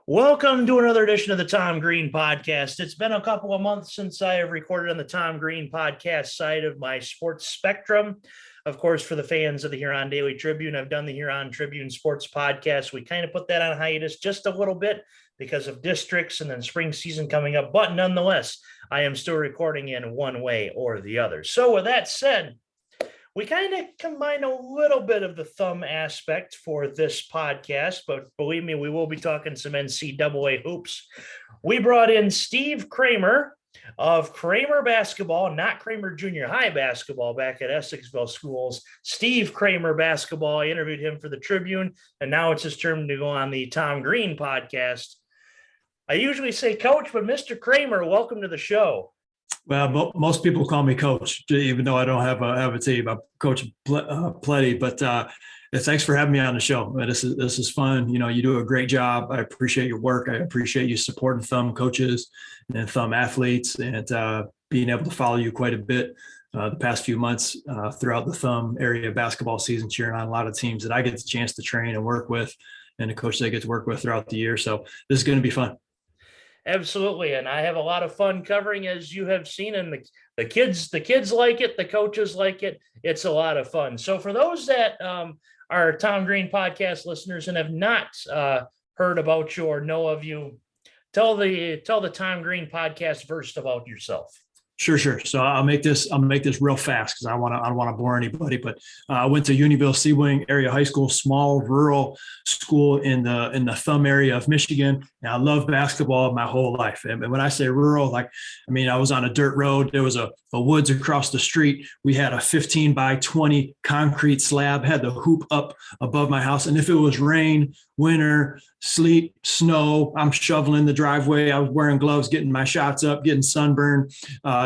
Welcome to another edition of the Tom Green Podcast. It's been a couple of months since I have recorded on the Tom Green Podcast side of my sports spectrum. Of course, for the fans of the Huron Daily Tribune, I've done the Huron Tribune Sports Podcast. We kind of put that on hiatus just a little bit because of districts and then spring season coming up. But nonetheless, I am still recording in one way or the other. So with that said, we kind of combine a little bit of the thumb aspect for this podcast, but believe me, we will be talking some NCAA hoops. We brought in Steve Cramer of Cramer Basketball, not Cramer Junior High Basketball back at Essexville Schools. Steve Cramer Basketball. I interviewed him for the Tribune, and now it's his turn to go on the Tom Green Podcast. I usually say Coach, but Mr. Cramer, welcome to the show. Well, most people call me Coach, even though I don't have a team. I'm Coach plenty, but thanks for having me on the show. This is fun. You know, you do a great job. I appreciate your work. I appreciate you supporting Thumb coaches and Thumb athletes, and being able to follow you quite a bit the past few months throughout the Thumb area basketball season, cheering on a lot of teams that I get the chance to train and work with, and the coaches I get to work with throughout the year. So this is going to be fun. Absolutely. And I have a lot of fun covering, as you have seen, and the kids like it, the coaches like it. It's a lot of fun. So for those that are Tom Green Podcast listeners and have not heard about you or know of you, tell the Tom Green Podcast first about yourself. Sure. So I'll make this real fast because I don't want to bore anybody. But I went to Unionville Sea Wing Area High School, small rural school in the Thumb area of Michigan. And I love basketball my whole life. And when I say rural, I was on a dirt road. There was a woods across the street. We had a 15 by 20 concrete slab, had the hoop up above my house. And if it was rain, winter, sleet, snow, I'm shoveling the driveway. I was wearing gloves, getting my shots up, getting sunburned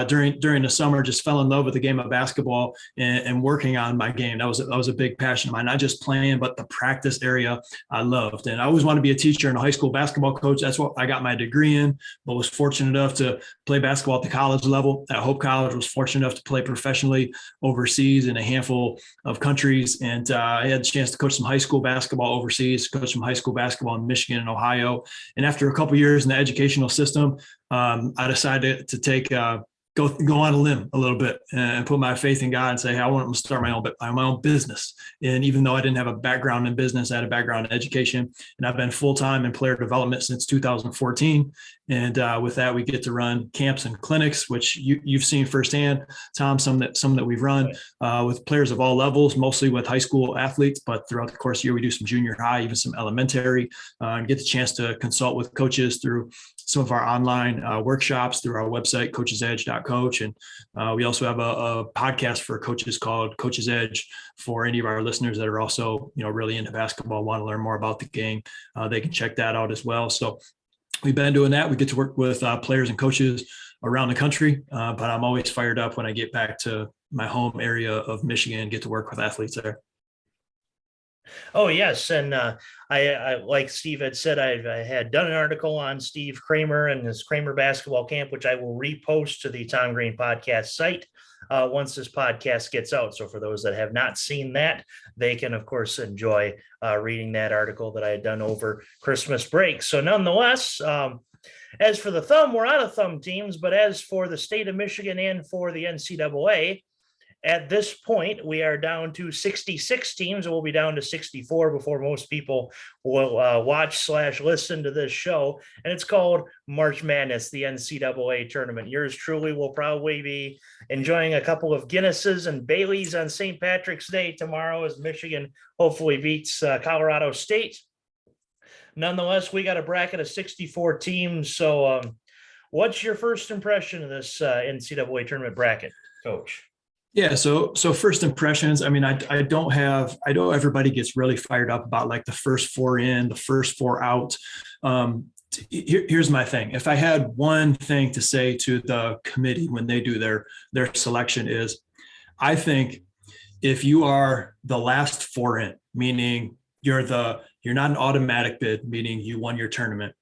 during the summer. Just fell in love with the game of basketball and working on my game. That was a big passion of mine, not just playing, but the practice area I loved. And I always wanted to be a teacher and a high school basketball coach. That's what I got my degree in, but was fortunate enough to play basketball at the college level. At Hope College, was fortunate enough to play professionally overseas in a handful of countries. And I had the chance to coach some high school basketball overseas, coach some high school basketball in Michigan and Ohio. And after a couple of years in the educational system, I decided to take go on a limb a little bit and put my faith in God and say, hey, I want to start my own business. And even though I didn't have a background in business, I had a background in education, and I've been full-time in player development since 2014. And with that, we get to run camps and clinics, which you've seen firsthand, Tom, some that we've run with players of all levels, mostly with high school athletes, but throughout the course of the year, we do some junior high, even some elementary, and get the chance to consult with coaches through some of our online workshops, through our website, coachesedge.coach. And we also have a podcast for coaches called Coach's Edge for any of our listeners that are also, really into basketball, want to learn more about the game. They can check that out as well. So we've been doing that. We get to work with players and coaches around the country, but I'm always fired up when I get back to my home area of Michigan and get to work with athletes there. Oh, yes. And I like Steve had said, I had done an article on Steve Cramer and his Cramer Basketball Camp, which I will repost to the Tom Green Podcast site once this podcast gets out. So for those that have not seen that, they can, of course, enjoy reading that article that I had done over Christmas break. So nonetheless, as for the Thumb, we're out of Thumb teams, but as for the state of Michigan and for the NCAA, at this point, we are down to 66 teams, and we'll be down to 64 before most people will watch/listen to this show. And it's called March Madness, the NCAA tournament. Yours truly will probably be enjoying a couple of Guinnesses and Baileys on St. Patrick's Day tomorrow as Michigan hopefully beats Colorado State. Nonetheless, we got a bracket of 64 teams. So what's your first impression of this NCAA tournament bracket, Coach? Yeah. So first impressions, I know everybody gets really fired up about like the first four in, the first four out. Here's my thing. If I had one thing to say to the committee when they do their selection is, I think if you are the last four in, meaning you're not an automatic bid, meaning you won your tournament,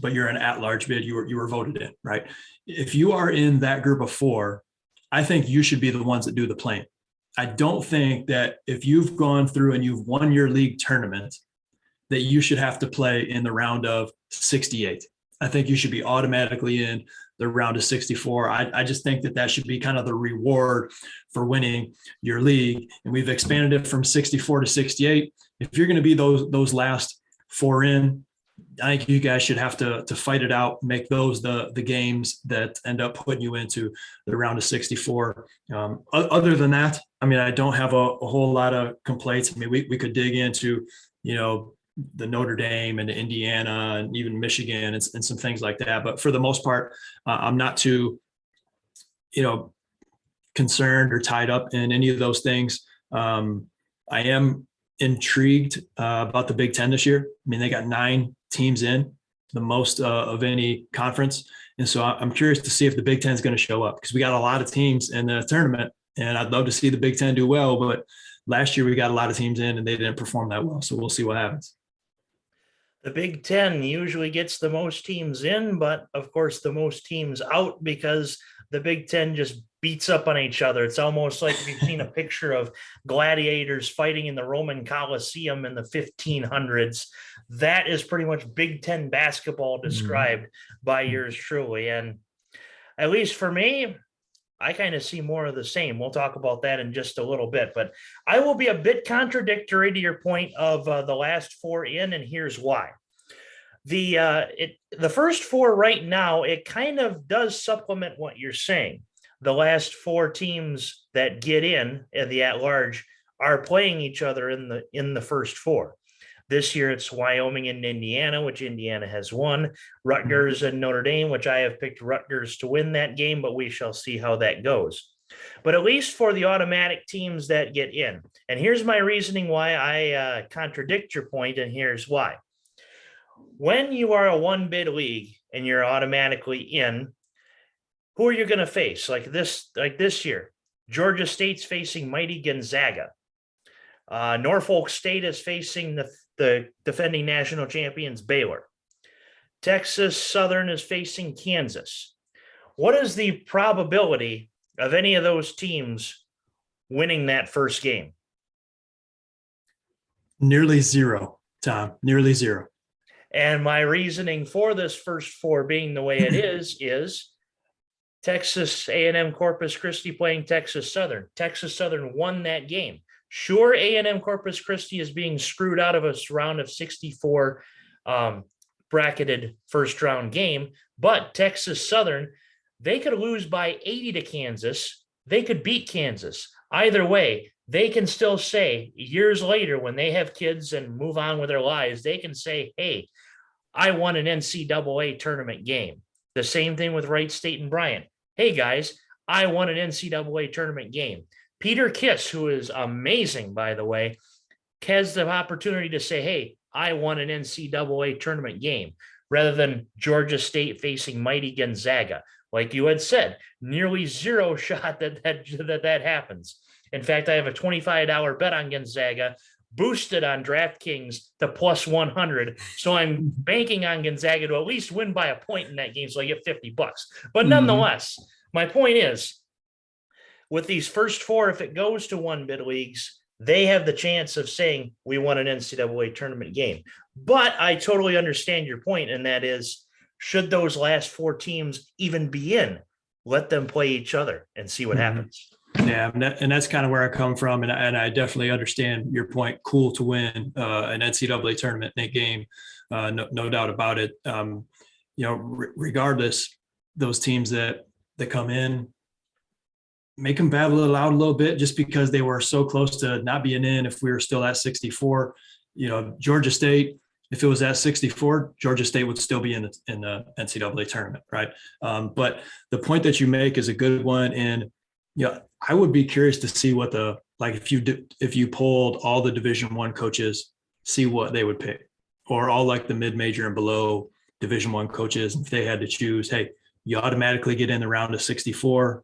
but you're an at-large bid, you were voted in, right? If you are in that group of four, I think you should be the ones that do the playing. I don't think that if you've gone through and you've won your league tournament that you should have to play in the round of 68. I think you should be automatically in the round of 64. I just think that should be kind of the reward for winning your league. And we've expanded it from 64 to 68. If you're going to be those last four in, I think you guys should have to fight it out, make those the games that end up putting you into the round of 64. Other than that, I mean, I don't have a whole lot of complaints. I mean, we could dig into, the Notre Dame and Indiana and even Michigan and some things like that. But for the most part, I'm not too, concerned or tied up in any of those things. I am intrigued about the Big Ten this year. I mean, they got 9 teams in, the most of any conference. And so I'm curious to see if the Big Ten is going to show up, because we got a lot of teams in the tournament, and I'd love to see the Big Ten do well. But last year we got a lot of teams in and they didn't perform that well. So we'll see what happens. The Big Ten usually gets the most teams in, but of course the most teams out, because the Big Ten just beats up on each other. It's almost like if you've seen a picture of gladiators fighting in the Roman Colosseum in the 1500s. That is pretty much Big Ten basketball described by yours truly. And at least for me, I kind of see more of the same. We'll talk about that in just a little bit, but I will be a bit contradictory to your point of the last 4 in, and here's why. The first 4 right now, it kind of does supplement what you're saying. The last 4 teams that get in the at-large are playing each other in the first 4. This year, it's Wyoming and Indiana, which Indiana has won. Rutgers and Notre Dame, which I have picked Rutgers to win that game, but we shall see how that goes. But at least for the automatic teams that get in. And here's my reasoning why I contradict your point, and here's why. When you are a one-bid league and you're automatically in, who are you going to face? Like this year, Georgia State's facing mighty Gonzaga. Norfolk State is facing the defending national champions Baylor. Texas Southern is facing Kansas. What is the probability of any of those teams winning that first game? Nearly zero, Tom. Nearly zero. And my reasoning for this first 4 being the way it is Texas A&M Corpus Christi playing Texas Southern. Texas Southern won that game. Sure, A&M Corpus Christi is being screwed out of a round of 64 bracketed first round game, but Texas Southern, they could lose by 80 to Kansas. They could beat Kansas. Either way, they can still say years later when they have kids and move on with their lives, they can say, hey, I won an NCAA tournament game. The same thing with Wright State and Bryant. Hey, guys, I won an NCAA tournament game. Peter Kiss, who is amazing, by the way, has the opportunity to say, hey, I won an NCAA tournament game, rather than Georgia State facing mighty Gonzaga. Like you had said, nearly zero shot that happens. In fact, I have a $25 bet on Gonzaga, boosted on DraftKings to plus 100. So I'm banking on Gonzaga to at least win by a point in that game, so I get $50. But nonetheless, my point is, with these first 4, if it goes to one-bid leagues, they have the chance of saying we won an NCAA tournament game. But I totally understand your point, and that is, should those last 4 teams even be in, let them play each other and see what happens. Yeah, and that's kind of where I come from, and I definitely understand your point. Cool to win an NCAA tournament in a game, no doubt about it. Regardless, those teams that come in, make them battle it out a little bit, just because they were so close to not being in. If we were still at 64, Georgia State, if it was at 64, Georgia State would still be in the NCAA tournament, right? But the point that you make is a good one, and I would be curious to see what if you polled all the Division I coaches, see what they would pick, or all like the mid-major and below Division I coaches, if they had to choose, hey, you automatically get in the round of 64.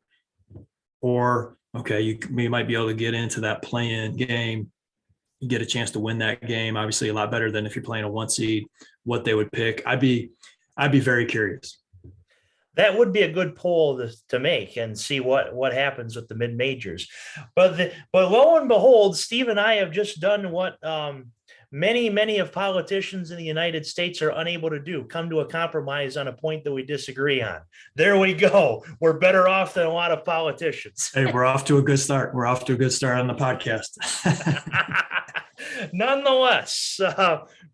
Or, okay, you might be able to get into that play-in game, you get a chance to win that game. Obviously, a lot better than if you're playing a 1 seed, what they would pick. I'd be very curious. That would be a good poll to make and see what happens with the mid-majors. But lo and behold, Steve and I have just done what many of politicians in the United States are unable to do, come to a compromise on a point that we disagree on. There we go. We're better off than a lot of politicians. Hey, we're off to a good start. We're off to a good start on the podcast. Nonetheless,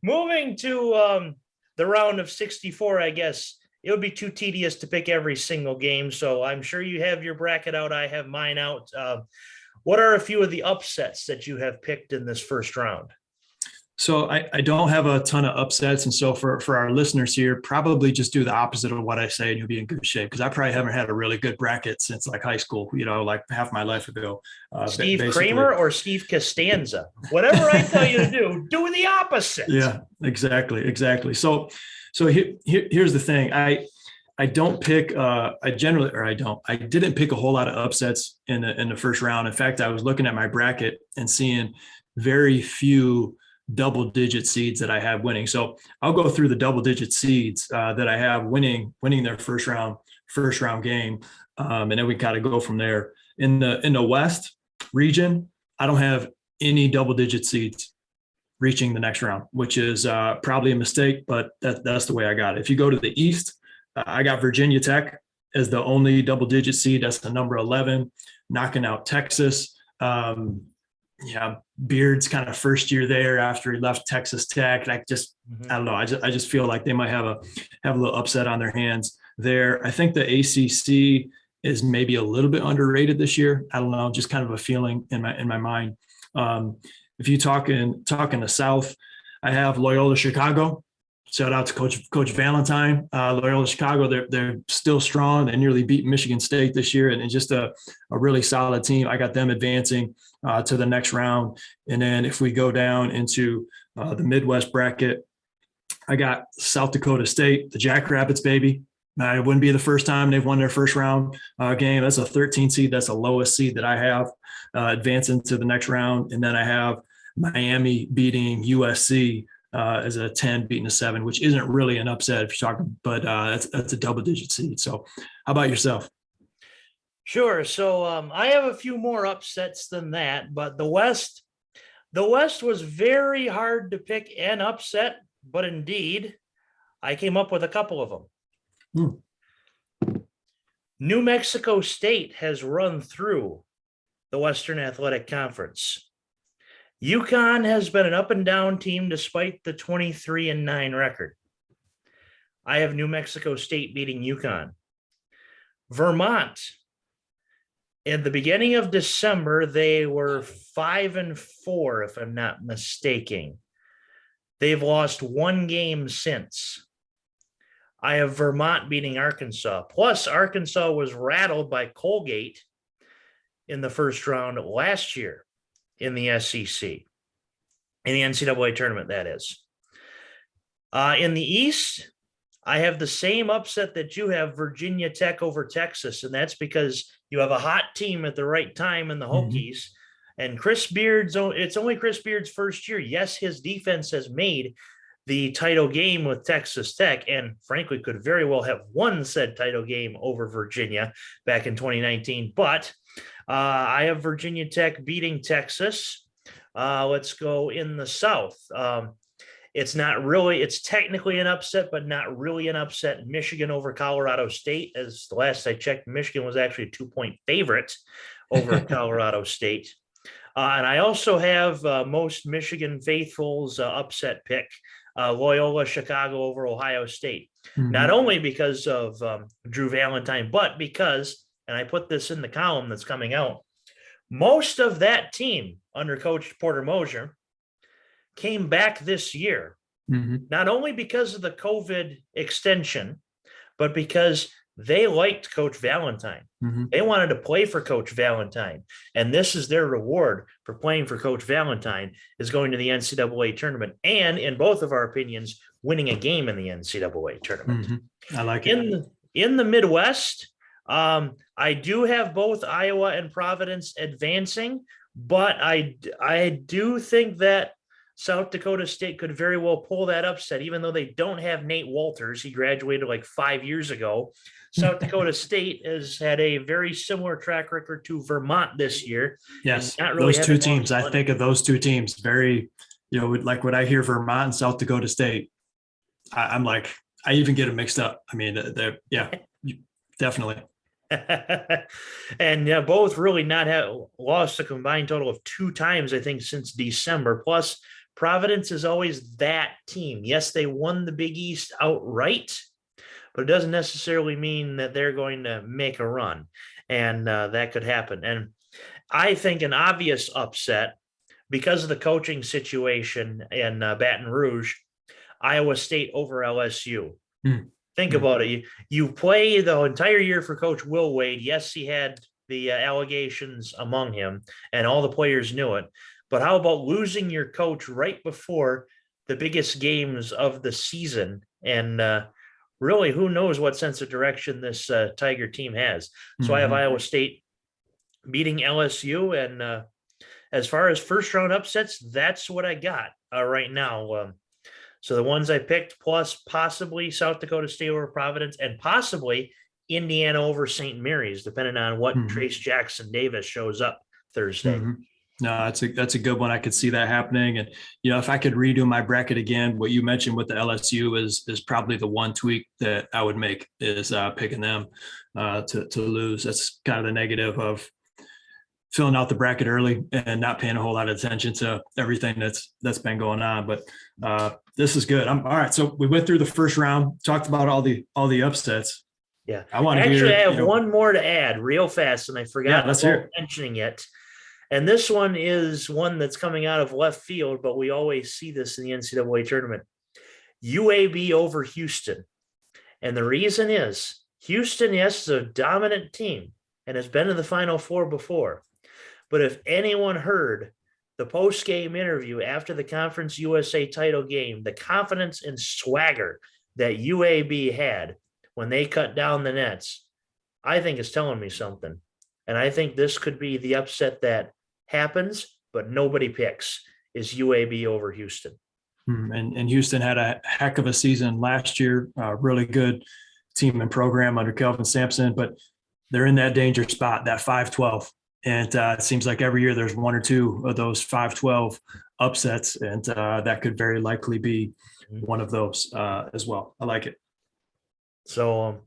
moving to the round of 64, I guess it would be too tedious to pick every single game. So I'm sure you have your bracket out. I have mine out. What are a few of the upsets that you have picked in this first round? So I don't have a ton of upsets. And so for our listeners here, probably just do the opposite of what I say and you'll be in good shape. Because I probably haven't had a really good bracket since like high school, like half my life ago. Steve Cramer or Steve Costanza? Whatever I tell you to do the opposite. Yeah, exactly. So here's the thing. I don't pick, I didn't pick a whole lot of upsets in the first round. In fact, I was looking at my bracket and seeing very few double-digit seeds that I have winning. So I'll go through the double-digit seeds that I have winning their first round game, and then we kind of go from there. In the West region, I don't have any double-digit seeds reaching the next round, which is probably a mistake, but that's the way I got it. If you go to the East, I got Virginia Tech as the only double-digit seed. That's the number 11, knocking out Texas. Beard's kind of first year there after he left Texas Tech. I don't know. I just feel like they might have a little upset on their hands there. I think the ACC is maybe a little bit underrated this year. I don't know, just kind of a feeling in my mind. If you talking the South, I have Loyola Chicago. Shout out to Coach Valentine. Loyola Chicago, they're still strong. They nearly beat Michigan State this year, and just a really solid team. I got them advancing to the next round. And then if we go down into the Midwest bracket, I got South Dakota State, the Jackrabbits, baby. It wouldn't be the first time they've won their first round game. That's a 13 seed. That's the lowest seed that I have advancing to the next round. And then I have Miami beating USC as a 10 beating a 7, which isn't really an upset if you're talking, but that's a double-digit seed. So how about yourself? Sure. So I have a few more upsets than that, but the West was very hard to pick an upset, but indeed I came up with a couple of them. New Mexico State has run through the Western Athletic Conference. UConn has been an up and down team despite the 23-9 record. I have New Mexico State beating UConn. Vermont, at the beginning of December, they were 5-4, if I'm not mistaken. They've lost one game since. I have Vermont beating Arkansas. Plus, Arkansas was rattled by Colgate in the first round last year in the SEC, in the NCAA tournament, that is. In the East, I have the same upset that you have, Virginia Tech over Texas, and that's because you have a hot team at the right time in the Hokies. And Chris Beard's, it's only Chris Beard's first year. Yes, his defense has made the title game with Texas Tech, and frankly could very well have won said title game over Virginia back in 2019. But I have Virginia Tech beating Texas. Let's go in the South. It's technically an upset, but not really an upset. Michigan over Colorado State. As the last I checked, Michigan was actually a 2-point favorite over Colorado State. And I also have most Michigan faithfuls upset pick, Loyola Chicago over Ohio State. Not only because of Drew Valentine, but because, and I put this in the column that's coming out, most of that team under Coach Porter Moser came back this year, not only because of the COVID extension, but because they liked Coach Valentine. They wanted to play for Coach Valentine. And this is their reward for playing for Coach Valentine, is going to the NCAA tournament. And in both of our opinions, winning a game in the NCAA tournament. I like it. In the Midwest, I do have both Iowa and Providence advancing, but I do think that South Dakota State could very well pull that upset, even though they don't have Nate Walters. He graduated like 5 years ago. South Dakota State has had a very similar track record to Vermont this year. Yes, really those two teams. I think of those two teams very, like when I hear Vermont and South Dakota State, I'm like, I even get them mixed up. I mean, they're yeah, definitely. And both really not have lost a combined total of 2 times, I think, since December. Plus, Providence is always that team. Yes, they won the Big East outright, but it doesn't necessarily mean that they're going to make a run, and that could happen. And I think an obvious upset because of the coaching situation in Baton Rouge, Iowa State over LSU. Hmm. Think Hmm. about it. You play the entire year for Coach Will Wade. Yes, he had the allegations among him, and all the players knew it. But how about losing your coach right before the biggest games of the season? And really, who knows what sense of direction this Tiger team has? So I have Hmm. Iowa State beating LSU, and as far as first round upsets, that's what I got right now. So the ones I picked, plus possibly South Dakota State over Providence, and possibly Indiana over St. Mary's, depending on what Hmm. Trace Jackson Davis shows up Thursday. Hmm. No, that's a good one. I could see that happening. And if I could redo my bracket again, what you mentioned with the LSU is probably the one tweak that I would make is picking them to lose. That's kind of the negative of filling out the bracket early and not paying a whole lot of attention to everything that's been going on. But this is good. I'm all right. So we went through the first round, talked about all the upsets. Yeah. I want to Actually, I hear, have one more to add real fast, and I yeah, forgot let's hear about it. mentioning it. And this one is one that's coming out of left field, but we always see this in the NCAA tournament. UAB over Houston. And the reason is Houston, yes, is a dominant team and has been in the Final Four before. But if anyone heard the post-game interview after the Conference USA title game, the confidence and swagger that UAB had when they cut down the nets, I think is telling me something. And I think this could be the upset that happens, but nobody picks is UAB over Houston. And Houston had a heck of a season last year, really good team and program under Kelvin Sampson, but they're in that danger spot, that 5-12. And it seems like every year there's one or two of those 5-12 upsets, and that could very likely be one of those as well. I like it. So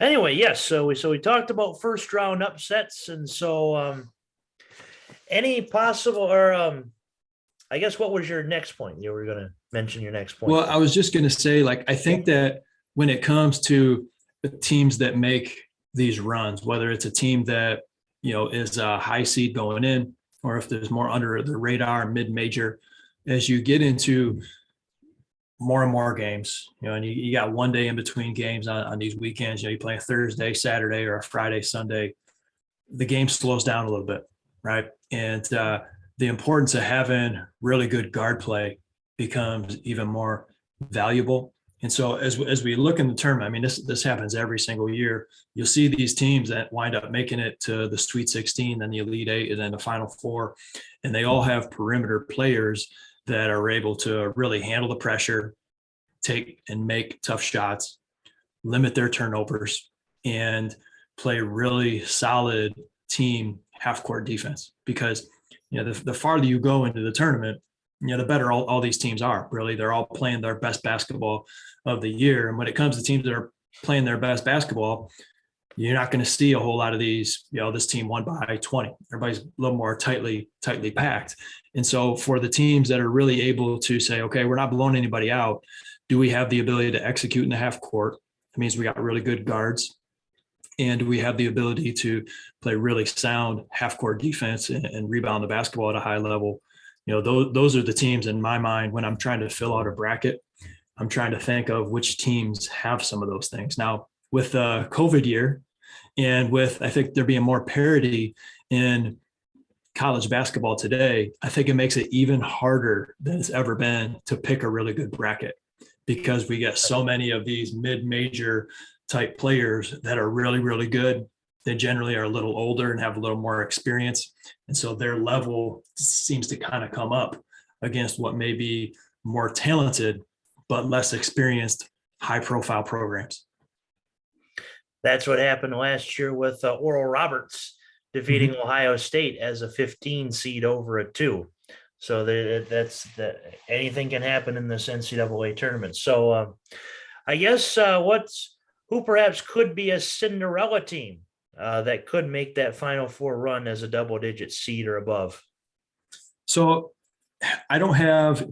anyway, yes. So we talked about first round upsets, and so any possible or I guess what was your next point? You were going to mention your next point. Well, I was just going to say, like, I think that when it comes to the teams that make these runs, whether it's a team that is a high seed going in, or if there's more under the radar mid-major, as you get into more and more games, and you got one day in between games on these weekends, you play a Thursday, Saturday, or a Friday, Sunday, the game slows down a little bit, right? And the importance of having really good guard play becomes even more valuable. And so as we look in the tournament, I mean, this happens every single year. You'll see these teams that wind up making it to the Sweet 16, then the Elite Eight, and then the Final Four, and they all have perimeter players that are able to really handle the pressure, take and make tough shots, limit their turnovers, and play really solid team half-court defense. Because the farther you go into the tournament, the better all these teams are. Really, they're all playing their best basketball of the year. And when it comes to teams that are playing their best basketball, you're not going to see a whole lot of these. This team won by 20. Everybody's a little more tightly packed. And so for the teams that are really able to say, okay, we're not blowing anybody out, do we have the ability to execute in the half court? It means we got really good guards, and we have the ability to play really sound half court defense and rebound the basketball at a high level. Those are the teams in my mind when I'm trying to fill out a bracket. I'm trying to think of which teams have some of those things. Now, with the COVID year, and with, I think, there being more parity in college basketball today, I think it makes it even harder than it's ever been to pick a really good bracket, because we get so many of these mid-major type players that are really, really good. They generally are a little older and have a little more experience. And so their level seems to kind of come up against what may be more talented, but less experienced, high profile programs. That's what happened last year with Oral Roberts defeating Ohio State as a 15 seed over a 2. So anything can happen in this NCAA tournament. So I guess who perhaps could be a Cinderella team that could make that Final Four run as a double-digit seed or above. So I don't have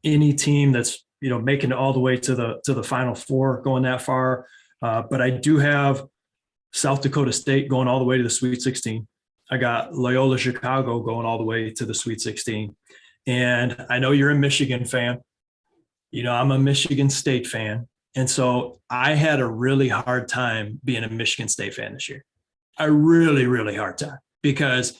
any team that's making it all the way to the Final Four going that far, but I do have South Dakota State going all the way to the Sweet 16. I got Loyola Chicago going all the way to the Sweet 16. And I know you're a Michigan fan. I'm a Michigan State fan. And so I had a really hard time being a Michigan State fan this year. A really, really hard time, because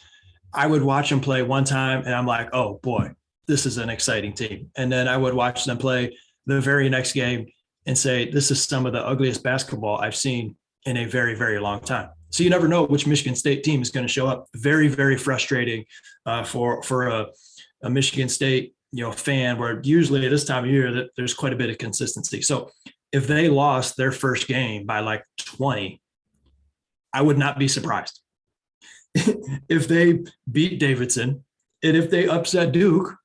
I would watch them play one time and I'm like, oh boy, this is an exciting team. And then I would watch them play the very next game and say, this is some of the ugliest basketball I've seen in a very, very long time. So you never know which Michigan State team is going to show up. Very, very frustrating for a Michigan State fan, where usually at this time of year that there's quite a bit of consistency. So if they lost their first game by like 20, I would not be surprised. If they beat Davidson and if they upset Duke,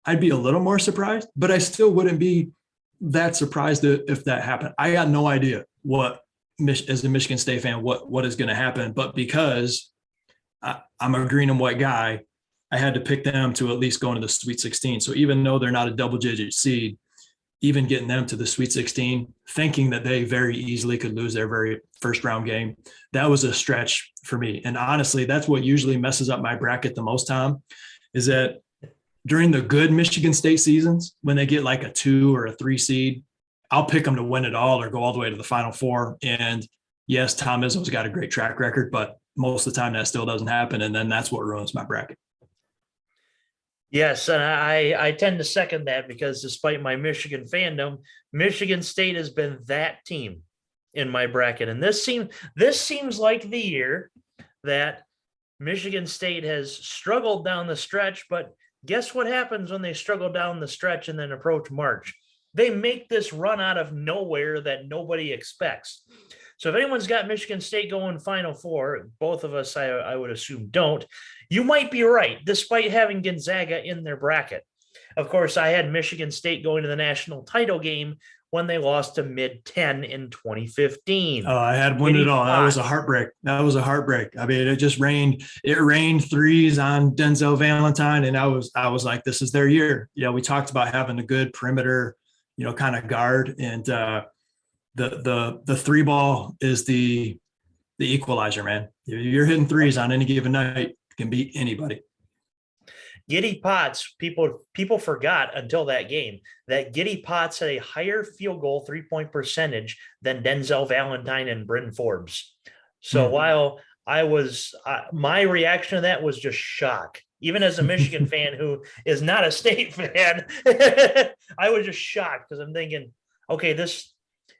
I'd be a little more surprised, but I still wouldn't be that surprised if that happened. I got no idea as a Michigan State fan, what is going to happen. But because I'm a green and white guy, I had to pick them to at least go into the Sweet 16. So even though they're not a double-digit seed, even getting them to the Sweet 16, thinking that they very easily could lose their very first round game, that was a stretch for me. And honestly, that's what usually messes up my bracket the most, Tom, is that during the good Michigan State seasons, when they get like a 2 or a 3 seed, I'll pick them to win it all or go all the way to the Final Four. And yes, Tom Izzo's got a great track record, but most of the time that still doesn't happen. And then that's what ruins my bracket. Yes, and I tend to second that, because despite my Michigan fandom, Michigan State has been that team in my bracket. And this seems like the year that Michigan State has struggled down the stretch, but guess what happens when they struggle down the stretch and then approach March? They make this run out of nowhere that nobody expects. So if anyone's got Michigan State going Final Four, both of us, I would assume, don't. You might be right, despite having Gonzaga in their bracket. Of course, I had Michigan State going to the national title game when they lost to Mid-10 in 2015. Oh, I had won it all. That was a heartbreak. I mean, it just rained. It rained threes on Denzel Valentine, and I was like, this is their year. Yeah, we talked about having a good perimeter, kind of guard, and the three ball is the equalizer, man. You're hitting threes on any given night, can beat anybody. Giddy Potts, people forgot until that game that Giddy Potts had a higher field goal 3-point percentage than Denzel Valentine and Bryn Forbes. So while my reaction to that was just shock. Even as a Michigan fan who is not a State fan, I was just shocked, because I'm thinking, okay, this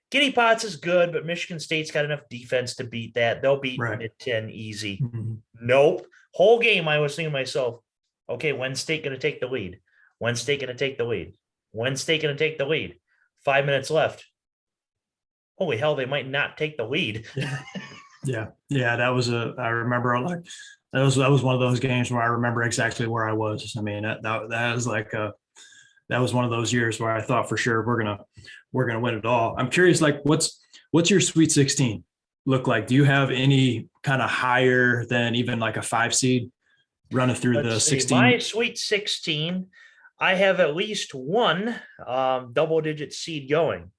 Giddy Potts is good, but Michigan State's got enough defense to beat that. They'll beat Mid-10 easy. Mm-hmm. Nope. Whole game I was thinking to myself, okay, when's State going to take the lead? When's State going to take the lead? When's State going to take the lead? 5 minutes left. Holy hell, they might not take the lead. Yeah. That was I remember like that was one of those games where I remember exactly where I was. I mean, that was like that was one of those years where I thought for sure we're gonna win it all. I'm curious, like what's your Sweet 16 look like? Do you have any kind of higher than even like a 5 seed running through the 16? My Sweet 16, I have at least one double-digit seed going,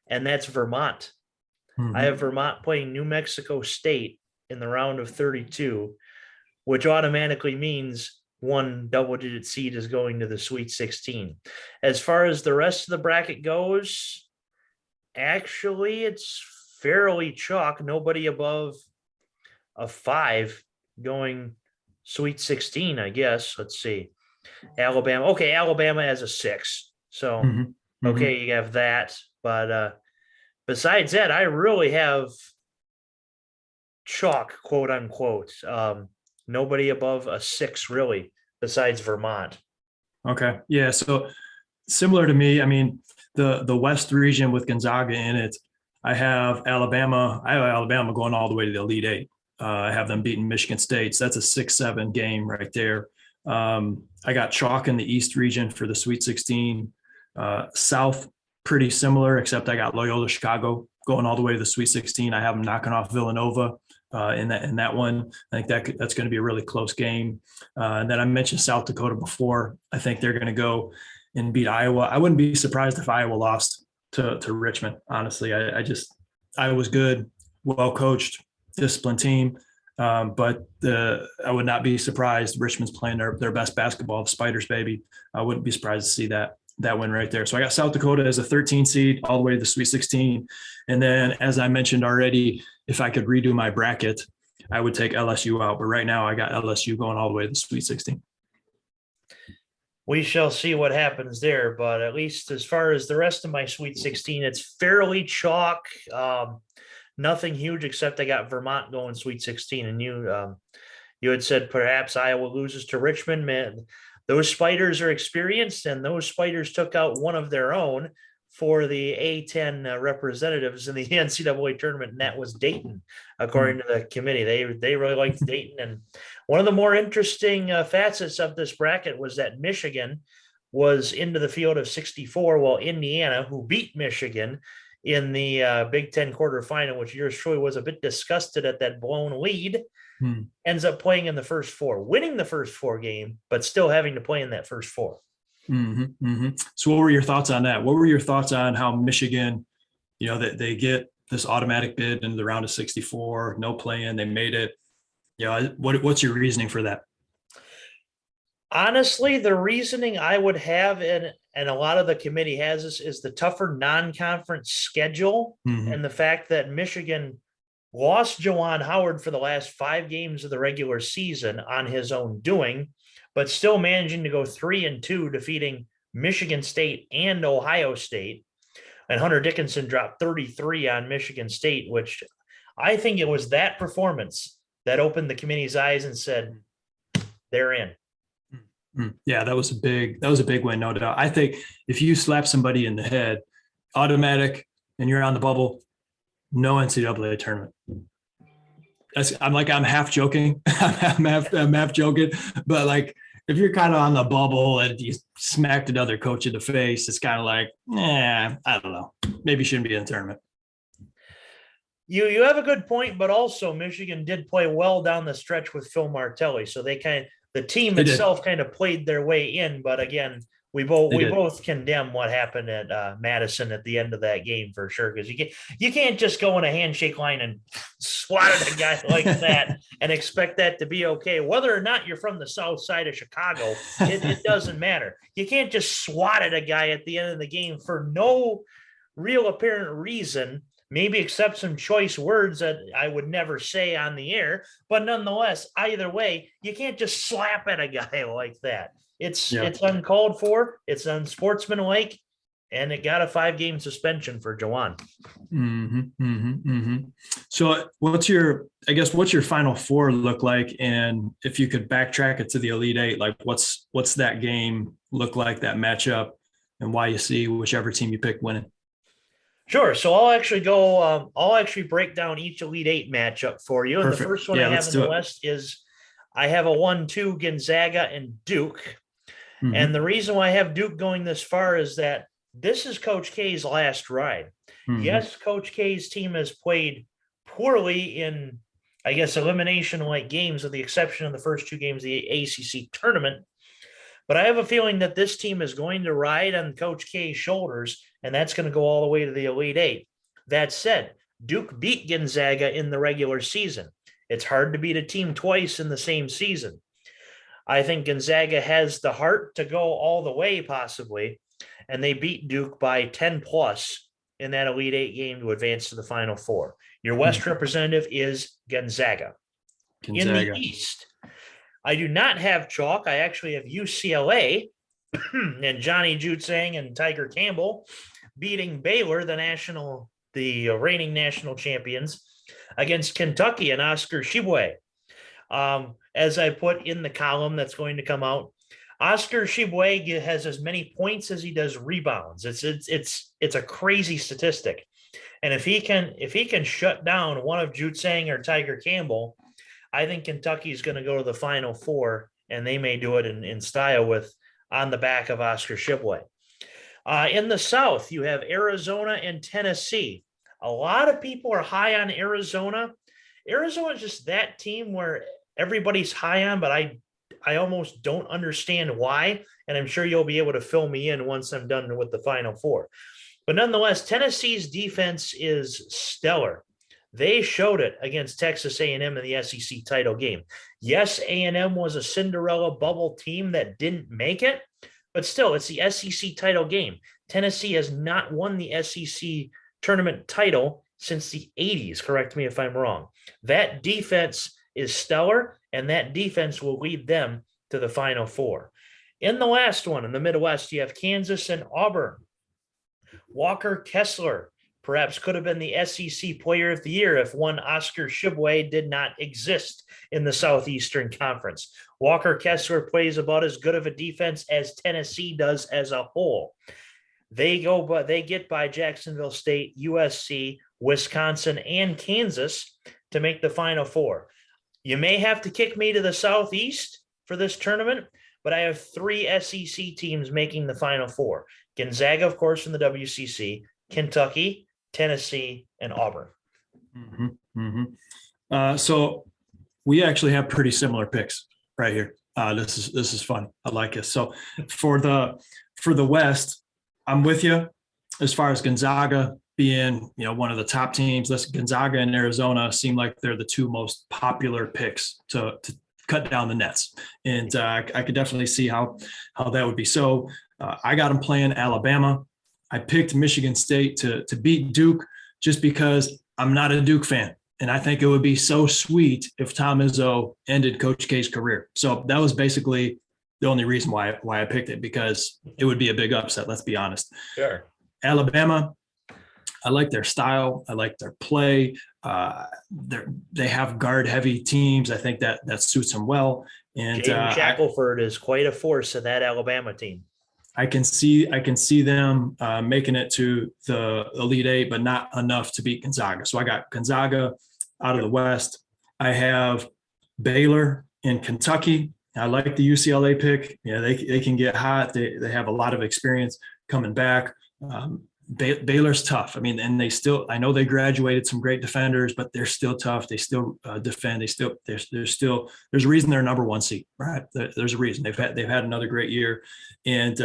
and that's Vermont. Mm-hmm. I have Vermont playing New Mexico State in the round of 32, which automatically means one double-digit seed is going to the Sweet 16. As far as the rest of the bracket goes, actually, it's fairly chalk. Nobody above a 5 going Sweet 16, I guess. Let's see. Alabama. Okay, Alabama has a 6. So, okay, you have that. But besides that, I really have chalk, quote unquote. Nobody above a 6, really, besides Vermont. Okay. Yeah. So similar to me, I mean, the West region with Gonzaga in it, I have Alabama going all the way to the Elite 8. I have them beating Michigan State. So that's a 6-7 game right there. I got chalk in the East region for the Sweet 16. South, pretty similar, except I got Loyola Chicago going all the way to the Sweet 16. I have them knocking off Villanova in that one. I think that's going to be a really close game. And then I mentioned South Dakota before. I think they're going to go and beat Iowa. I wouldn't be surprised if Iowa lost to Richmond. Honestly, I was good, well coached, disciplined team. But I would not be surprised. Richmond's playing their best basketball, the Spiders, baby. I wouldn't be surprised to see that win right there. So I got South Dakota as a 13 seed all the way to the Sweet 16. And then, as I mentioned already, if I could redo my bracket, I would take LSU out. But right now I got LSU going all the way to the Sweet 16. We shall see what happens there. But at least as far as the rest of my Sweet 16, it's fairly chalk. Nothing huge except I got Vermont going Sweet 16. And you had said perhaps Iowa loses to Richmond. Man, those Spiders are experienced, and those Spiders took out one of their own for the A10 representatives in the NCAA tournament, and that was Dayton, according to the committee. They really liked Dayton. And one of the more interesting facets of this bracket was that Michigan was into the field of 64, while Indiana, who beat Michigan in the Big Ten quarterfinal, which yours truly was a bit disgusted at that blown lead, ends up playing in the first four, winning the first four game, but still having to play in that first four. So what were your thoughts on that? What were your thoughts on how Michigan, that they get this automatic bid into the round of 64, no play-in, they made it. What's your reasoning for that? Honestly, the reasoning I would have, and a lot of the committee has this, is the tougher non-conference schedule, and the fact that Michigan lost Juwan Howard for the last 5 games of the regular season on his own doing, but still managing to go 3-2, defeating Michigan State and Ohio State. And Hunter Dickinson dropped 33 on Michigan State, which I think it was that performance that opened the committee's eyes and said, they're in. Yeah, that was a big win, no doubt. I think if you slap somebody in the head, automatic, and you're on the bubble, no NCAA tournament. I'm half joking. I'm half joking, but like if you're kind of on the bubble and you smacked another coach in the face, it's kind of like, I don't know. Maybe you shouldn't be in the tournament. You have a good point, but also Michigan did play well down the stretch with Phil Martelli, so the team itself kind of played their way in. But again, we both condemn what happened at Madison at the end of that game for sure, because you can't just go in a handshake line and swat at a guy like that and expect that to be okay. Whether or not you're from the south side of Chicago, it doesn't matter. You can't just swat at a guy at the end of the game for no real apparent reason, maybe except some choice words that I would never say on the air. But nonetheless, either way, you can't just slap at a guy like that. It's uncalled for, it's unsportsmanlike, and it got a 5-game suspension for Juwan. So what's your Final Four look like? And if you could backtrack it to the Elite Eight, like what's that game look like, that matchup, and why you see whichever team you pick winning? Sure. So I'll actually break down each Elite Eight matchup for you. And the first one I have in the West is I have a 1-2 Gonzaga and Duke. And the reason why I have Duke going this far is that this is Coach K's last ride. Yes, Coach K's team has played poorly in, I guess, elimination-like games, with the exception of the first 2 games of the ACC tournament. But I have a feeling that this team is going to ride on Coach K's shoulders, and that's going to go all the way to the Elite Eight. That said, Duke beat Gonzaga in the regular season. It's hard to beat a team twice in the same season. I think Gonzaga has the heart to go all the way, possibly, and they beat Duke by 10+ in that Elite Eight game to advance to the Final Four. Your West representative is Gonzaga. In the East, I do not have chalk. I actually have UCLA and Johnny Jutsang and Tiger Campbell beating Baylor, the reigning national champions, against Kentucky and Oscar Tshiebwe. As I put in the column that's going to come out, Oscar Tshiebwe has as many points as he does rebounds. It's a crazy statistic. And if he can shut down one of Jutsang or Tiger Campbell, I think Kentucky is going to go to the Final Four and they may do it in style with on the back of Oscar Shibway. In the South, you have Arizona and Tennessee. A lot of people are high on Arizona. Arizona is just that team where everybody's high on, but I almost don't understand why. And I'm sure you'll be able to fill me in once I'm done with the Final Four. But nonetheless, Tennessee's defense is stellar. They showed it against Texas A&M in the SEC title game. Yes, A&M was a Cinderella bubble team that didn't make it, but still, it's the SEC title game. Tennessee has not won the SEC tournament title since the 80s. Correct me if I'm wrong. That defense is stellar, and that defense will lead them to the Final Four. In the last one, in the Midwest, you have Kansas and Auburn. Walker Kessler perhaps could have been the SEC Player of the Year if one Oscar Shibway did not exist in the Southeastern Conference. Walker Kessler plays about as good of a defense as Tennessee does as a whole. They get by Jacksonville State, USC, Wisconsin, and Kansas to make the Final Four. You may have to kick me to the Southeast for this tournament, but I have 3 SEC teams making the Final Four. Gonzaga, of course, from the WCC, Kentucky, Tennessee, and Auburn. So we actually have pretty similar picks right here. This is fun. I like it. So for the West, I'm with you as far as Gonzaga being, one of the top teams. Gonzaga and Arizona seem like they're the 2 most popular picks to cut down the nets. And I could definitely see how that would be. So I got them playing Alabama. I picked Michigan State to beat Duke just because I'm not a Duke fan. And I think it would be so sweet if Tom Izzo ended Coach K's career. So that was basically the only reason why I picked it, because it would be a big upset. Let's be honest. Sure. Alabama, I like their style. I like their play. They have guard-heavy teams. I think that suits them well. And Jaden Shackelford is quite a force in that Alabama team. I can see them making it to the Elite Eight, but not enough to beat Gonzaga. So I got Gonzaga out of the West. I have Baylor and Kentucky. I like the UCLA pick. Yeah, they can get hot. They have a lot of experience coming back. Baylor's tough. I mean, and I know they graduated some great defenders, but they're still tough. They still defend. There's a reason they're number 1 seed, right? There's a reason they've had another great year. And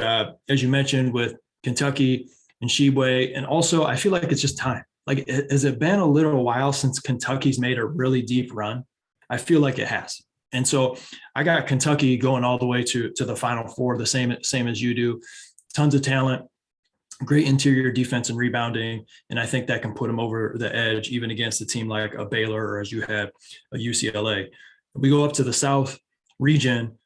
as you mentioned with Kentucky and Shibway, and also I feel like it's just time. Like, has it been a little while since Kentucky's made a really deep run? I feel like it has. And so I got Kentucky going all the way to the Final Four, the same as you do. Tons of talent, great interior defense and rebounding. And I think that can put them over the edge, even against a team like a Baylor or, as you have, a UCLA. We go up to the South region,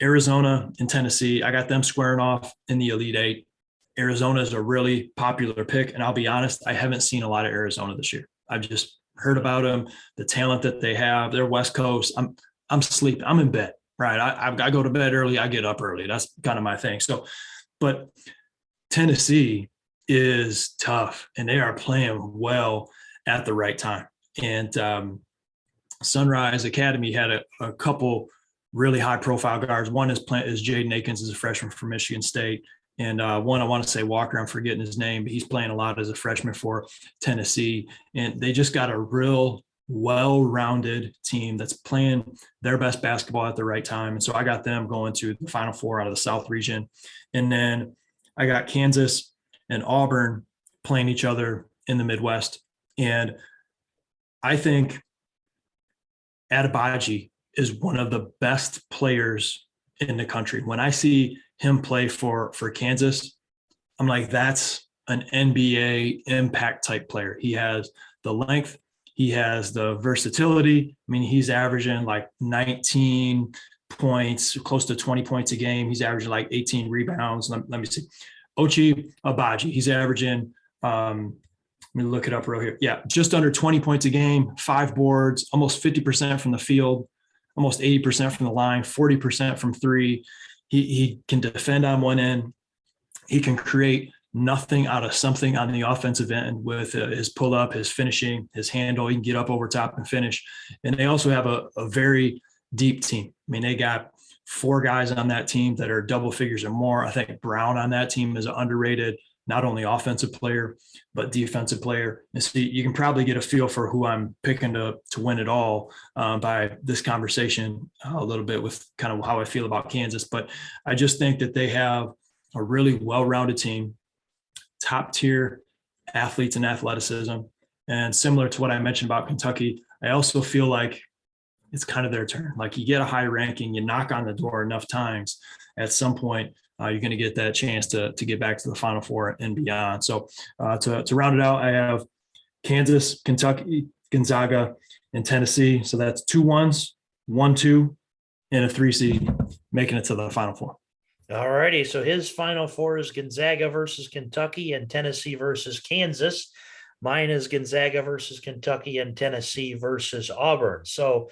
Arizona and Tennessee. I got them squaring off in the Elite Eight. Arizona is a really popular pick. And I'll be honest, I haven't seen a lot of Arizona this year. I've just heard about them, the talent that they have. They're West Coast. I'm sleeping. I'm in bed, right? I go to bed early. I get up early. That's kind of my thing. So, but Tennessee is tough, and they are playing well at the right time. And Sunrise Academy had a couple really high-profile guards. One is Jaden Akins, is a freshman from Michigan State. And one, I want to say Walker, I'm forgetting his name, but he's playing a lot as a freshman for Tennessee. And they just got a real well-rounded team that's playing their best basketball at the right time. And so I got them going to the Final Four out of the South region. And then I got Kansas and Auburn playing each other in the Midwest. And I think Adebayo is one of the best players in the country. When I see him play for Kansas, I'm like, that's an NBA impact type player. He has the length, he has the versatility. I mean, he's averaging like 19 points, close to 20 points a game. He's averaging like 18 rebounds. Let me see. Ochai Agbaji, he's averaging, let me look it up real here. Yeah, just under 20 points a game, 5 boards, almost 50% from the field, almost 80% from the line, 40% from 3. He can defend on one end. He can create nothing out of something on the offensive end with his pull-up, his finishing, his handle. He can get up over top and finish. And they also have a very deep team. I mean, they got 4 guys on that team that are double figures or more. I think Brown on that team is an underrated, not only offensive player, but defensive player. And so you can probably get a feel for who I'm picking to win it all by this conversation a little bit with kind of how I feel about Kansas. But I just think that they have a really well-rounded team, top tier athletes and athleticism. And similar to what I mentioned about Kentucky, I also feel like it's kind of their turn. Like you get a high ranking, you knock on the door enough times, at some point you're going to get that chance to get back to the Final Four and beyond. So to round it out, I have Kansas, Kentucky, Gonzaga, and Tennessee. So that's 2 1s, 1, 2, and a 3 seed making it to the Final Four. All righty. So his Final Four is Gonzaga versus Kentucky and Tennessee versus Kansas. Mine is Gonzaga versus Kentucky and Tennessee versus Auburn. So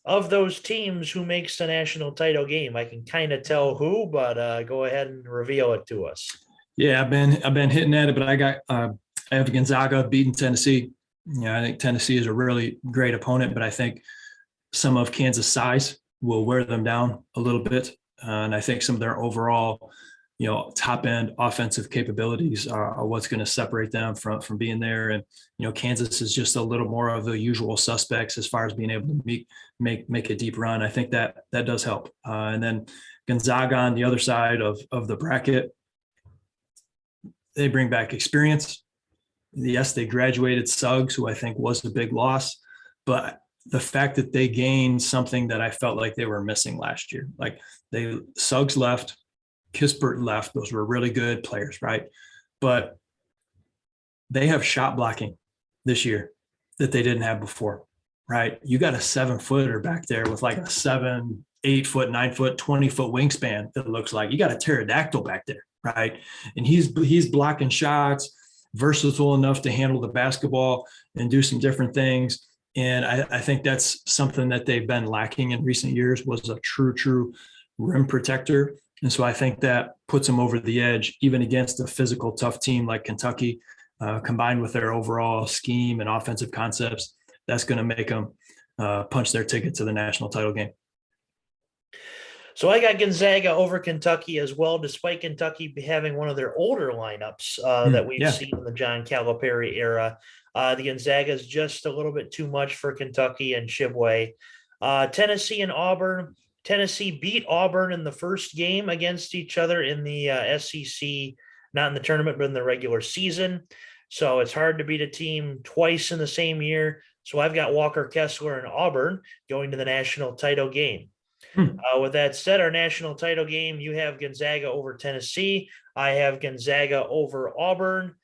of those teams, who makes the national title game? I can kind of tell who, but go ahead and reveal it to us. Yeah, I've been hitting at it, but I have Gonzaga beating Tennessee. I think Tennessee is a really great opponent, but I think some of Kansas' size will wear them down a little bit, and I think some of their overall, top end offensive capabilities are what's going to separate them from being there. And Kansas is just a little more of the usual suspects as far as being able to make a deep run. I think that does help. And then Gonzaga on the other side of the bracket, they bring back experience. Yes, they graduated Suggs, who I think was a big loss, but the fact that they gained something that I felt like they were missing last year, like Suggs left, Kispert left. Those were really good players, right? But they have shot blocking this year that they didn't have before, right? You got a 7-footer back there with like a 7, 8 foot, 9 foot, 20 foot wingspan. That looks like you got a pterodactyl back there, right? And he's blocking shots, versatile enough to handle the basketball and do some different things. And I think that's something that they've been lacking in recent years, was a true rim protector. And so I think that puts them over the edge, even against a physical, tough team like Kentucky, combined with their overall scheme and offensive concepts. That's going to make them punch their ticket to the national title game. So I got Gonzaga over Kentucky as well, despite Kentucky having one of their older lineups that we've seen in the John Calipari era. The Gonzaga is just a little bit too much for Kentucky and Shibway. Tennessee and Auburn. Tennessee beat Auburn in the first game against each other in the SEC, not in the tournament, but in the regular season. So it's hard to beat a team twice in the same year. So I've got Walker Kessler and Auburn going to the national title game. With that said, our national title game, you have Gonzaga over Tennessee. I have Gonzaga over Auburn.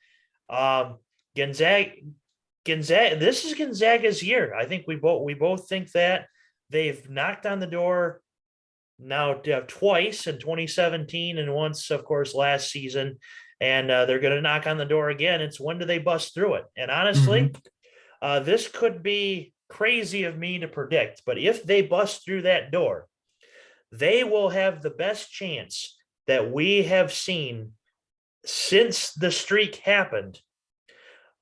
Gonzaga. This is Gonzaga's year. I think we both think that. They've knocked on the door now twice in 2017 and once, of course, last season. And they're going to knock on the door again. It's when do they bust through it? And honestly, this could be crazy of me to predict, but if they bust through that door, they will have the best chance that we have seen since the streak happened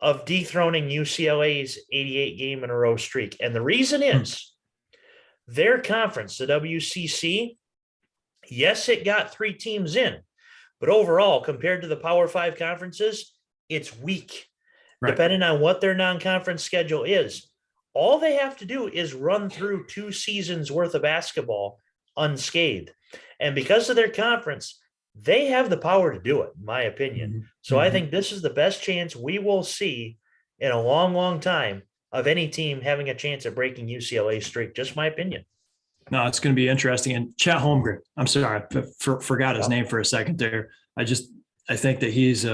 of dethroning UCLA's 88 game in a row streak. And the reason is their conference, the WCC, yes, it got 3 teams in, but overall, compared to the Power 5 conferences, it's weak, depending on what their non-conference schedule is. All they have to do is run through 2 seasons worth of basketball unscathed. And because of their conference, they have the power to do it, in my opinion. So I think this is the best chance we will see in a long time of any team having a chance at breaking UCLA's streak. Just my opinion. No, it's going to be interesting. And Chet Holmgren, I'm sorry, I forgot his name for a second there. I think that he's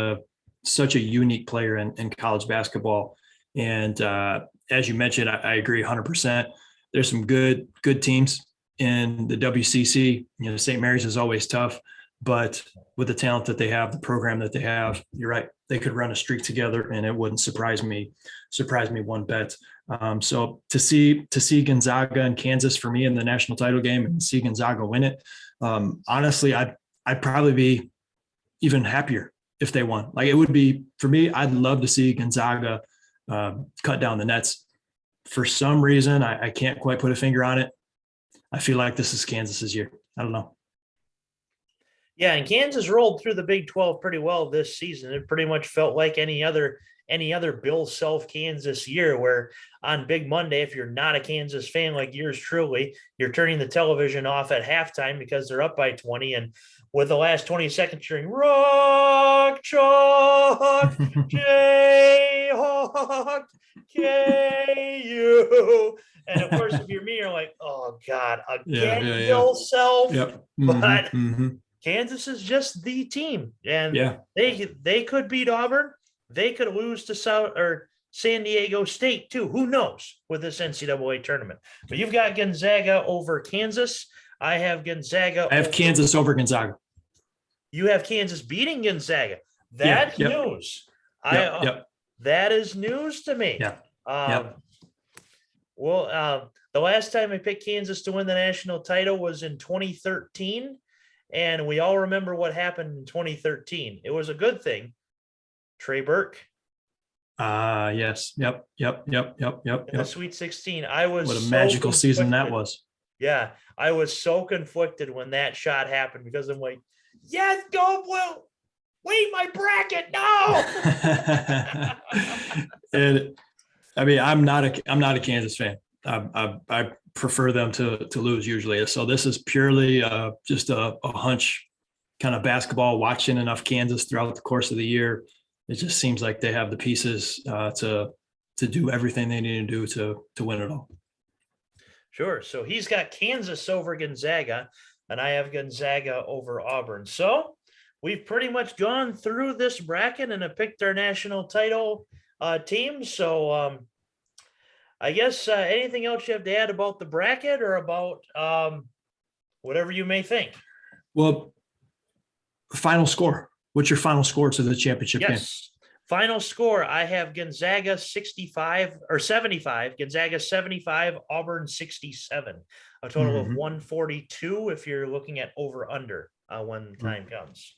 such a unique player in college basketball. And as you mentioned, I agree 100%. There's some good teams in the WCC. St. Mary's is always tough, but with the talent that they have, the program that they have, you're right. They could run a streak together, and it wouldn't surprise me one bit. So to see Gonzaga and Kansas for me in the national title game and see Gonzaga win it, honestly, I'd probably be even happier if they won. Like it would be for me. I'd love to see Gonzaga cut down the nets. For some reason, I can't quite put a finger on it. I feel like this is Kansas's year. I don't know. Yeah, and Kansas rolled through the Big 12 pretty well this season. It pretty much felt like any other Bill Self Kansas year, where on Big Monday, if you're not a Kansas fan like yours truly, you're turning the television off at halftime because they're up by 20. And with the last 20 seconds, cheering, Rock Chalk, Jayhawk, KU. And of course, if you're me, you're like, oh God, Yeah, again, yeah, yeah. Bill Self. Yep. But Mm-hmm. Kansas is just the team, and Yeah. they could beat Auburn. They could lose to San Diego State too. Who knows with this NCAA tournament? But you've got Gonzaga over Kansas. I have Gonzaga. I have Kansas over Gonzaga. You have Kansas beating Gonzaga. Yeah. That's Yep. news. Yep. That is news to me. Yeah. Yep. Well, the last time I picked Kansas to win the national title was in 2013. And we all remember what happened in 2013. It was a good thing. Trey Burke. Yes. Yep. In the Sweet 16. I was what a magical season that was. Yeah. I was so conflicted when that shot happened because I'm like, yes, go blue. Wait, my bracket. No. And I mean, I'm not a Kansas fan. I prefer them to lose usually. So this is purely just a hunch kind of basketball, watching enough Kansas throughout the course of the year. It just seems like they have the pieces to do everything they need to do to win it all. Sure. So he's got Kansas over Gonzaga, and I have Gonzaga over Auburn. So we've pretty much gone through this bracket and have picked our national title team. So I guess anything else you have to add about the bracket or about whatever you may think? Well, final score. What's your final score to the championship game? Yes. Final score, I have Gonzaga 65 or 75, Gonzaga 75, Auburn 67, a total of 142 if you're looking at over under when the time comes.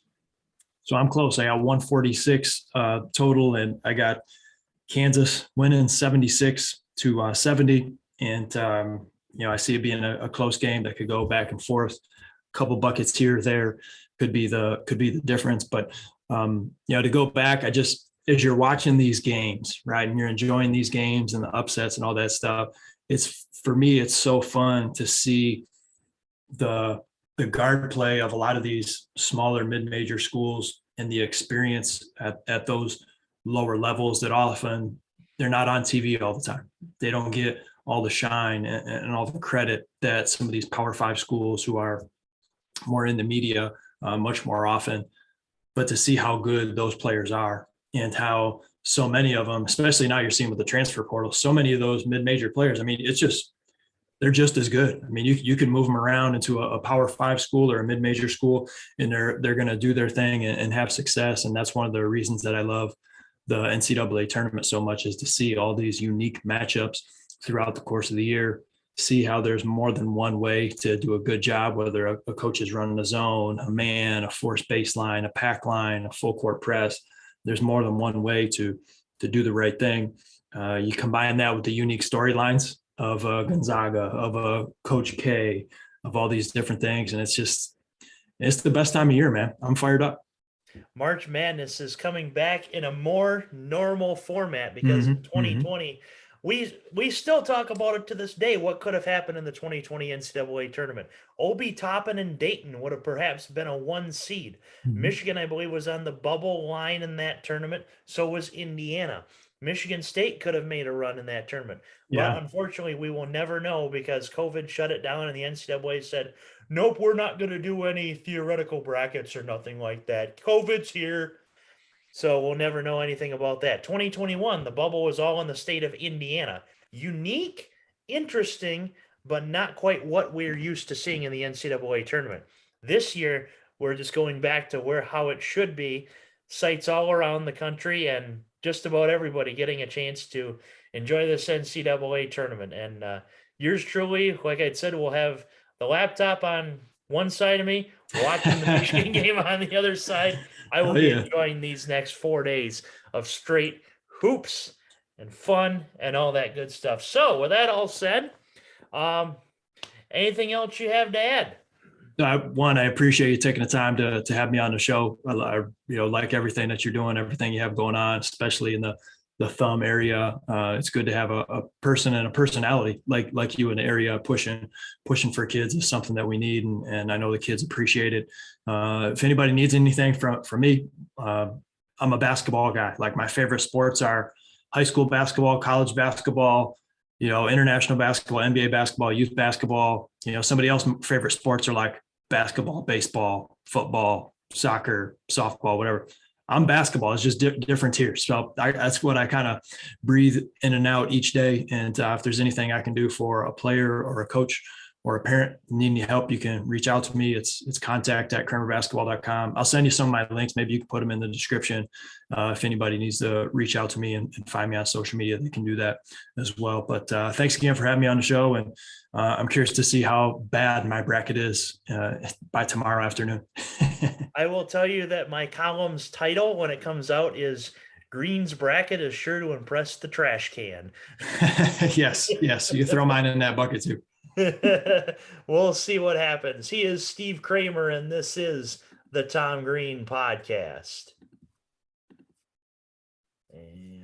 So I'm close. I got 146 total, and I got Kansas winning 76 to 70. And, I see it being a close game that could go back and forth. A couple buckets here or there could be the difference. But, to go back, as you're watching these games, right, and you're enjoying these games and the upsets and all that stuff, for me, it's so fun to see the guard play of a lot of these smaller mid-major schools and the experience at those lower levels that often they're not on TV all the time. They don't get all the shine and all the credit that some of these Power 5 schools who are more in the media much more often. But to see how good those players are and how so many of them, especially now you're seeing with the transfer portal, so many of those mid-major players, I mean, they're just as good. I mean, you can move them around into a Power 5 school or a mid-major school, and they're going to do their thing and have success. And that's one of the reasons that I love the NCAA tournament so much, is to see all these unique matchups throughout the course of the year, see how there's more than one way to do a good job, whether a coach is running a zone, a man, a forced baseline, a pack line, a full court press. There's more than one way to do the right thing. You combine that with the unique storylines of Gonzaga, of Coach K, of all these different things. And it's the best time of year, man. I'm fired up. March Madness is coming back in a more normal format because in 2020, we still talk about it to this day. What could have happened in the 2020 NCAA tournament? Obi Toppin and Dayton would have perhaps been a 1 seed. Michigan, I believe, was on the bubble line in that tournament. So was Indiana. Michigan State could have made a run in that tournament. Yeah. But unfortunately, we will never know because COVID shut it down and the NCAA said, nope, we're not going to do any theoretical brackets or nothing like that. COVID's here. So we'll never know anything about that. 2021, the bubble was all in the state of Indiana. Unique, interesting, but not quite what we're used to seeing in the NCAA tournament. This year, we're just going back to how it should be. Sites all around the country and just about everybody getting a chance to enjoy this NCAA tournament. And yours truly, like I said, will have the laptop on one side of me, watching the Michigan game on the other side. I will be enjoying these next 4 days of straight hoops and fun and all that good stuff. So with that all said, anything else you have to add? I appreciate you taking the time to have me on the show. Like everything that you're doing, everything you have going on, especially in the thumb area. It's good to have a person and a personality like you in the area pushing for kids is something that we need, and I know the kids appreciate it. If anybody needs anything from me, I'm a basketball guy. Like my favorite sports are high school basketball, college basketball, international basketball, NBA basketball, youth basketball. Somebody else's favorite sports are like basketball, baseball, football, soccer, softball, whatever. I'm basketball. It's just different tiers. So that's what I kind of breathe in and out each day. And if there's anything I can do for a player or a coach or a parent need any help, you can reach out to me. It's contact@cramerbasketball.com. I'll send you some of my links. Maybe you can put them in the description. If anybody needs to reach out to me and find me on social media, they can do that as well. But thanks again for having me on the show. And I'm curious to see how bad my bracket is by tomorrow afternoon. I will tell you that my column's title when it comes out is Green's Bracket is sure to impress the trash can. Yes. You throw mine in that bucket too. We'll see what happens. He is Steve Cramer, and this is the Tom Green Podcast. And